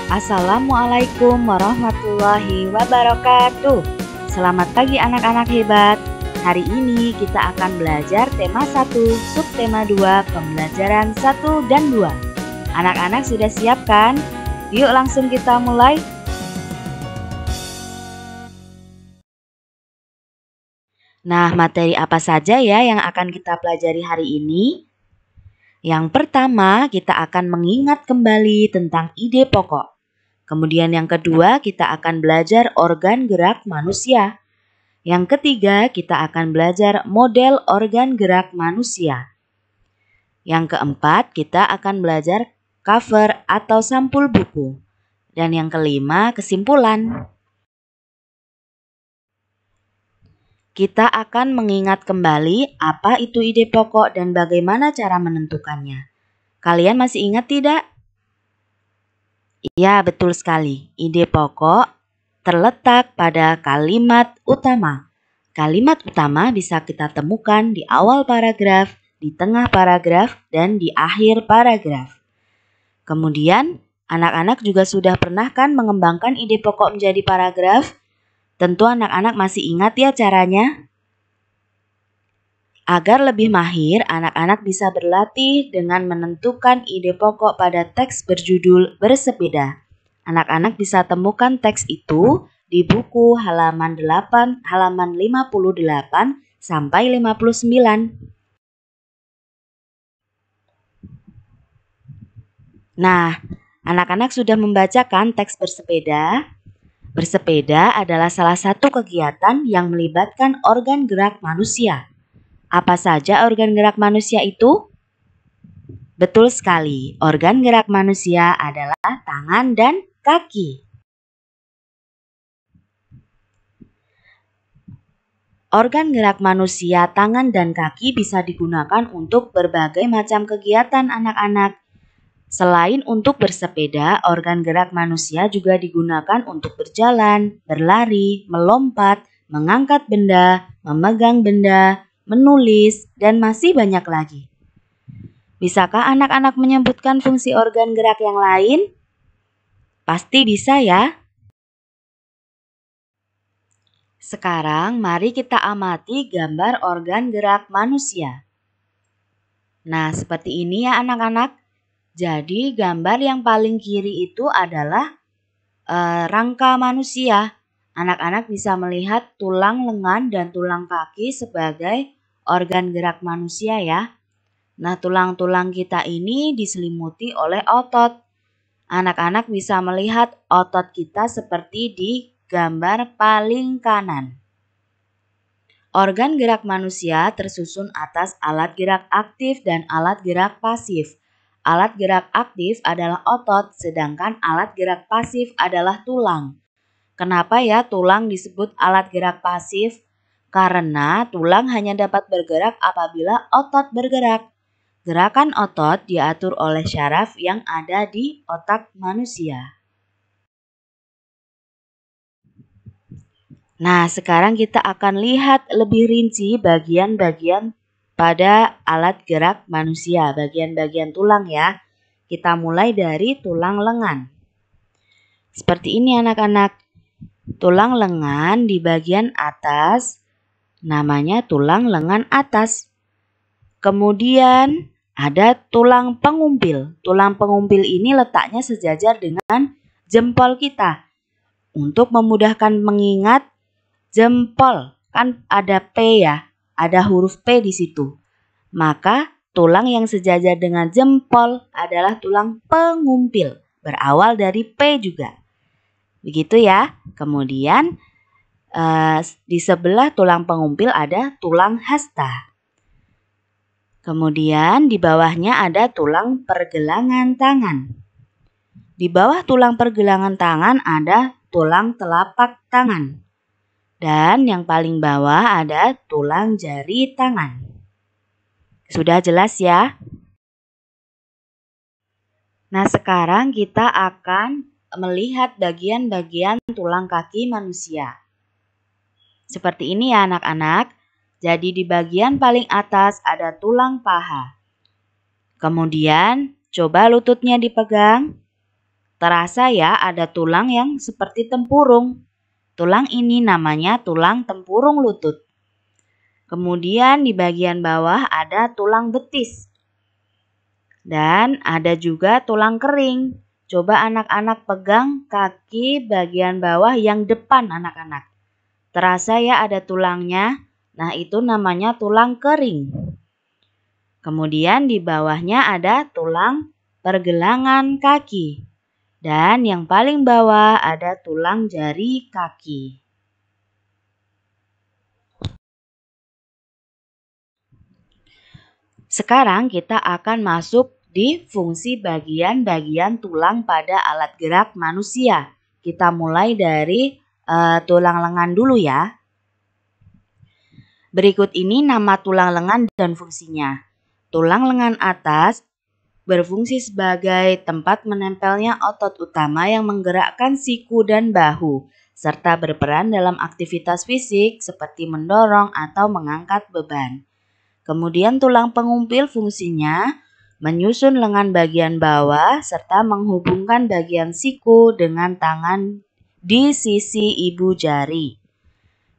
Assalamualaikum warahmatullahi wabarakatuh. Selamat pagi anak-anak hebat. Hari ini kita akan belajar tema 1, subtema 2, pembelajaran 1 dan 2. Anak-anak sudah siap kan? Yuk langsung kita mulai. Nah, materi apa saja ya yang akan kita pelajari hari ini? Yang pertama, kita akan mengingat kembali tentang ide pokok. Kemudian yang kedua, kita akan belajar organ gerak manusia. Yang ketiga, kita akan belajar model organ gerak manusia. Yang keempat, kita akan belajar cover atau sampul buku. Dan yang kelima, kesimpulan. Kita akan mengingat kembali apa itu ide pokok dan bagaimana cara menentukannya. Kalian masih ingat tidak? Ya, betul sekali. Ide pokok terletak pada kalimat utama. Kalimat utama bisa kita temukan di awal paragraf, di tengah paragraf, dan di akhir paragraf. Kemudian, anak-anak juga sudah pernah kan mengembangkan ide pokok menjadi paragraf? Tentu anak-anak masih ingat ya caranya. Agar lebih mahir, anak-anak bisa berlatih dengan menentukan ide pokok pada teks berjudul Bersepeda. Anak-anak bisa temukan teks itu di buku halaman 58 sampai 59. Nah, anak-anak sudah membacakan teks bersepeda? Bersepeda adalah salah satu kegiatan yang melibatkan organ gerak manusia. Apa saja organ gerak manusia itu? Betul sekali, organ gerak manusia adalah tangan dan kaki. Organ gerak manusia, tangan dan kaki bisa digunakan untuk berbagai macam kegiatan anak-anak. Selain untuk bersepeda, organ gerak manusia juga digunakan untuk berjalan, berlari, melompat, mengangkat benda, memegang benda, menulis, dan masih banyak lagi. Bisakah anak-anak menyebutkan fungsi organ gerak yang lain? Pasti bisa ya. Sekarang mari kita amati gambar organ gerak manusia. Nah, seperti ini ya anak-anak. Jadi gambar yang paling kiri itu adalah rangka manusia. Anak-anak bisa melihat tulang lengan dan tulang kaki sebagai organ gerak manusia ya. Nah, tulang-tulang kita ini diselimuti oleh otot. Anak-anak bisa melihat otot kita seperti di gambar paling kanan. Organ gerak manusia tersusun atas alat gerak aktif dan alat gerak pasif. Alat gerak aktif adalah otot, sedangkan alat gerak pasif adalah tulang. Kenapa ya tulang disebut alat gerak pasif? Karena tulang hanya dapat bergerak apabila otot bergerak. Gerakan otot diatur oleh syaraf yang ada di otak manusia. Nah, sekarang kita akan lihat lebih rinci bagian-bagian pada alat gerak manusia, bagian-bagian tulang ya. Kita mulai dari tulang lengan. Seperti ini anak-anak. Tulang lengan di bagian atas namanya tulang lengan atas. Kemudian ada tulang pengumpil. Tulang pengumpil ini letaknya sejajar dengan jempol kita. Untuk memudahkan mengingat jempol, kan ada P ya, ada huruf P di situ. Maka tulang yang sejajar dengan jempol adalah tulang pengumpil, berawal dari P juga. Begitu ya. Kemudian di sebelah tulang pengumpil ada tulang hasta. Kemudian di bawahnya ada tulang pergelangan tangan. Di bawah tulang pergelangan tangan ada tulang telapak tangan. Dan yang paling bawah ada tulang jari tangan. Sudah jelas ya? Nah, sekarang kita akan melihat bagian-bagian tulang kaki manusia. Seperti ini ya anak-anak. Jadi di bagian paling atas ada tulang paha. Kemudian coba lututnya dipegang. Terasa ya ada tulang yang seperti tempurung. Tulang ini namanya tulang tempurung lutut. Kemudian di bagian bawah ada tulang betis. Dan ada juga tulang kering. Coba anak-anak pegang kaki bagian bawah yang depan anak-anak. Terasa ya ada tulangnya. Nah, itu namanya tulang kering. Kemudian di bawahnya ada tulang pergelangan kaki. Dan yang paling bawah ada tulang jari kaki. Sekarang kita akan masuk di fungsi bagian-bagian tulang pada alat gerak manusia. Kita mulai dari tulang lengan dulu ya. Berikut ini nama tulang lengan dan fungsinya. Tulang lengan atas berfungsi sebagai tempat menempelnya otot utama yang menggerakkan siku dan bahu, serta berperan dalam aktivitas fisik seperti mendorong atau mengangkat beban. Kemudian tulang pengumpil fungsinya menyusun lengan bagian bawah serta menghubungkan bagian siku dengan tangan di sisi ibu jari.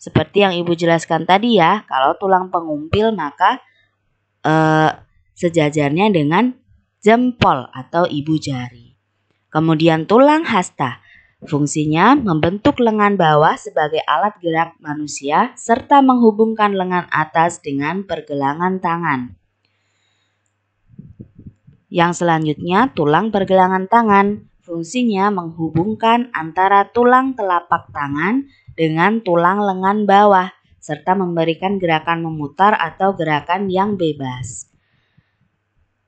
Seperti yang ibu jelaskan tadi ya, kalau tulang pengumpil maka sejajarnya dengan jempol atau ibu jari. Kemudian tulang hasta. Fungsinya membentuk lengan bawah sebagai alat gerak manusia serta menghubungkan lengan atas dengan pergelangan tangan. Yang selanjutnya tulang pergelangan tangan. Fungsinya menghubungkan antara tulang telapak tangan dengan tulang lengan bawah serta memberikan gerakan memutar atau gerakan yang bebas.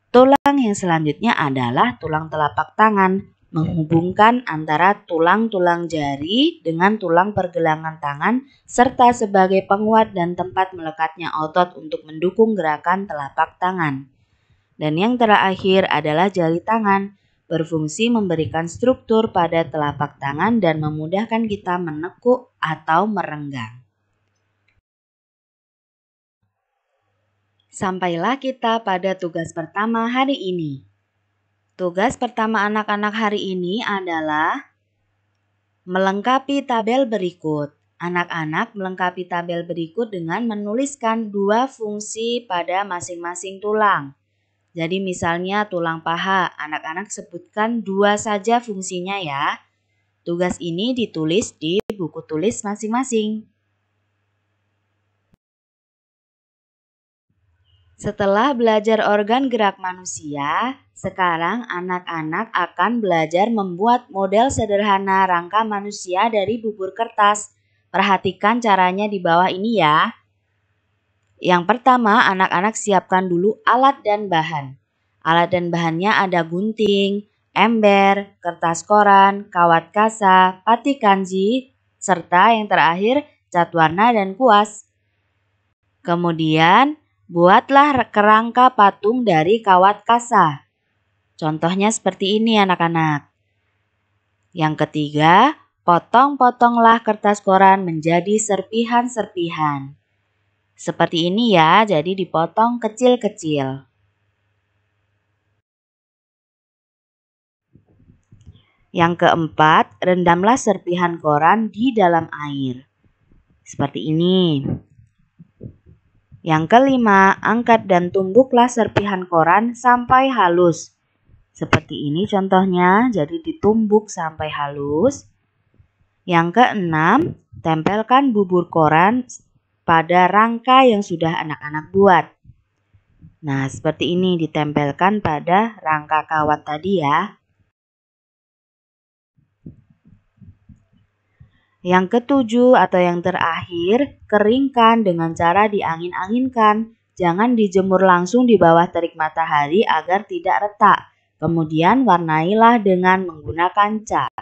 Tulang yang selanjutnya adalah tulang telapak tangan, menghubungkan antara tulang-tulang jari dengan tulang pergelangan tangan serta sebagai penguat dan tempat melekatnya otot untuk mendukung gerakan telapak tangan. Dan yang terakhir adalah jari tangan, berfungsi memberikan struktur pada telapak tangan dan memudahkan kita menekuk atau merenggang. Sampailah kita pada tugas pertama hari ini. Tugas pertama anak-anak hari ini adalah melengkapi tabel berikut. Anak-anak melengkapi tabel berikut dengan menuliskan 2 fungsi pada masing-masing tulang. Jadi misalnya tulang paha, anak-anak sebutkan 2 saja fungsinya ya. Tugas ini ditulis di buku tulis masing-masing. Setelah belajar organ gerak manusia, sekarang anak-anak akan belajar membuat model sederhana rangka manusia dari bubur kertas. Perhatikan caranya di bawah ini ya. Yang pertama, anak-anak siapkan dulu alat dan bahan. Alat dan bahannya ada gunting, ember, kertas koran, kawat kasa, pati kanji, serta yang terakhir cat warna dan kuas. Kemudian, buatlah kerangka patung dari kawat kasa. Contohnya seperti ini anak-anak. Yang ketiga, potong-potonglah kertas koran menjadi serpihan-serpihan. Seperti ini ya, jadi dipotong kecil-kecil. Yang keempat, rendamlah serpihan koran di dalam air. Seperti ini. Yang kelima, angkat dan tumbuklah serpihan koran sampai halus. Seperti ini contohnya, jadi ditumbuk sampai halus. Yang keenam, tempelkan bubur koran pada rangka yang sudah anak-anak buat. Nah, seperti ini ditempelkan pada rangka kawat tadi ya. Yang ketujuh atau yang terakhir, keringkan dengan cara diangin-anginkan. Jangan dijemur langsung di bawah terik matahari agar tidak retak. Kemudian warnailah dengan menggunakan cat.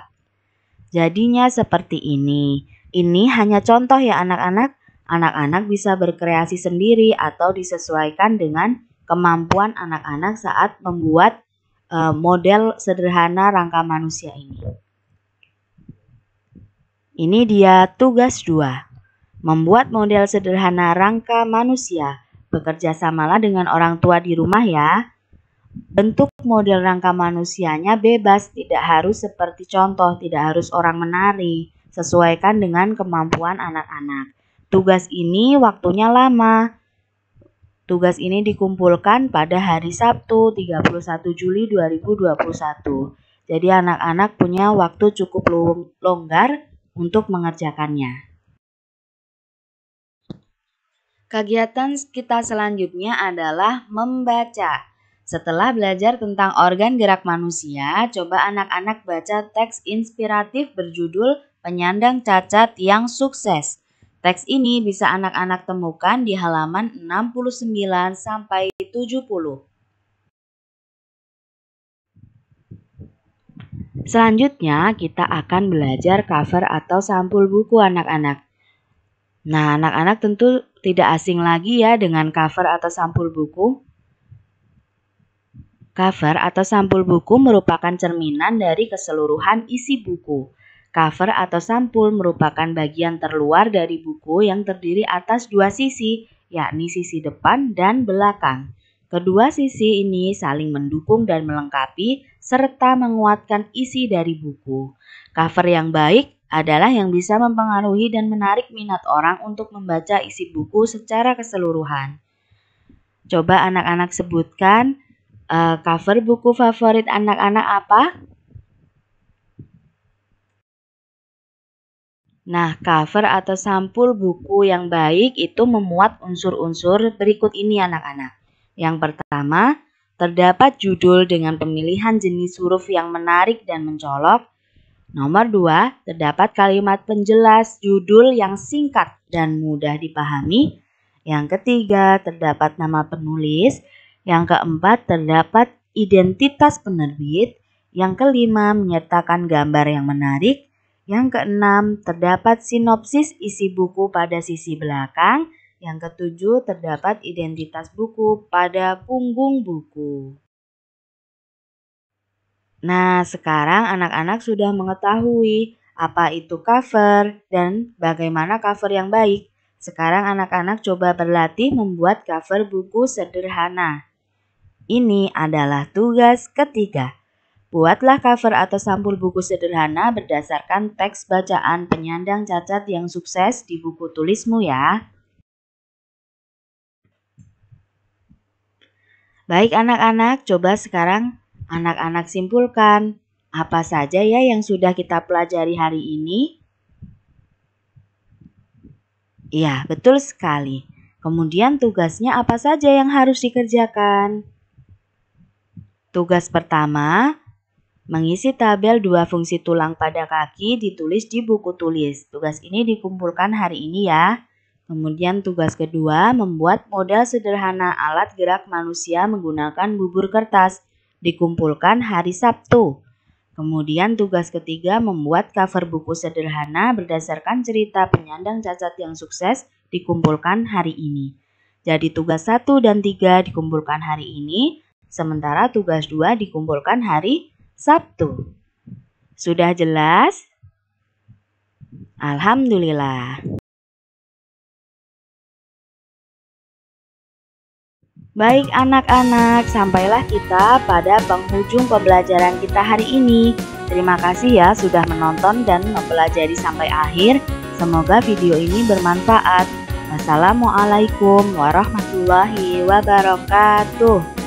Jadinya seperti ini. Ini hanya contoh ya anak-anak. Anak-anak bisa berkreasi sendiri atau disesuaikan dengan kemampuan anak-anak saat membuat model sederhana rangka manusia ini. Ini dia tugas 2. Membuat model sederhana rangka manusia. Bekerja samalah dengan orang tua di rumah ya. Bentuk model rangka manusianya bebas, tidak harus seperti contoh, tidak harus orang menari. Sesuaikan dengan kemampuan anak-anak. Tugas ini waktunya lama. Tugas ini dikumpulkan pada hari Sabtu 31 Juli 2021. Jadi anak-anak punya waktu cukup longgar untuk mengerjakannya. Kegiatan kita selanjutnya adalah membaca. Setelah belajar tentang organ gerak manusia, coba anak-anak baca teks inspiratif berjudul Penyandang Cacat yang Sukses. Teks ini bisa anak-anak temukan di halaman 69 sampai 70. Selanjutnya, kita akan belajar cover atau sampul buku anak-anak. Nah, anak-anak tentu tidak asing lagi ya dengan cover atau sampul buku. Cover atau sampul buku merupakan cerminan dari keseluruhan isi buku. Cover atau sampul merupakan bagian terluar dari buku yang terdiri atas dua sisi, yakni sisi depan dan belakang. Kedua sisi ini saling mendukung dan melengkapi serta menguatkan isi dari buku. Cover yang baik adalah yang bisa mempengaruhi dan menarik minat orang untuk membaca isi buku secara keseluruhan. Coba anak-anak sebutkan cover buku favorit anak-anak apa? Nah, cover atau sampul buku yang baik itu memuat unsur-unsur berikut ini anak-anak. Yang pertama, terdapat judul dengan pemilihan jenis huruf yang menarik dan mencolok. Nomor 2, terdapat kalimat penjelas judul yang singkat dan mudah dipahami. Yang ketiga, terdapat nama penulis. Yang keempat, terdapat identitas penerbit. Yang kelima, menyertakan gambar yang menarik. Yang keenam, terdapat sinopsis isi buku pada sisi belakang. Yang ketujuh, terdapat identitas buku pada punggung buku. Nah, sekarang anak-anak sudah mengetahui apa itu cover dan bagaimana cover yang baik. Sekarang anak-anak coba berlatih membuat cover buku sederhana. Ini adalah tugas ketiga. Buatlah cover atau sampul buku sederhana berdasarkan teks bacaan penyandang cacat yang sukses di buku tulismu ya. Baik anak-anak, coba sekarang anak-anak simpulkan apa saja ya yang sudah kita pelajari hari ini. Iya, betul sekali. Kemudian tugasnya apa saja yang harus dikerjakan? Tugas pertama, mengisi tabel 2 fungsi tulang pada kaki ditulis di buku tulis. Tugas ini dikumpulkan hari ini ya. Kemudian tugas kedua, membuat model sederhana alat gerak manusia menggunakan bubur kertas. Dikumpulkan hari Sabtu. Kemudian tugas ketiga, membuat cover buku sederhana berdasarkan cerita penyandang cacat yang sukses. Dikumpulkan hari ini. Jadi tugas 1 dan 3 dikumpulkan hari ini. Sementara tugas 2 dikumpulkan hari Sabtu. Sudah jelas? Alhamdulillah. Baik anak-anak, sampailah kita pada penghujung pembelajaran kita hari ini. Terima kasih ya sudah menonton dan mempelajari sampai akhir. Semoga video ini bermanfaat. Wassalamualaikum warahmatullahi wabarakatuh.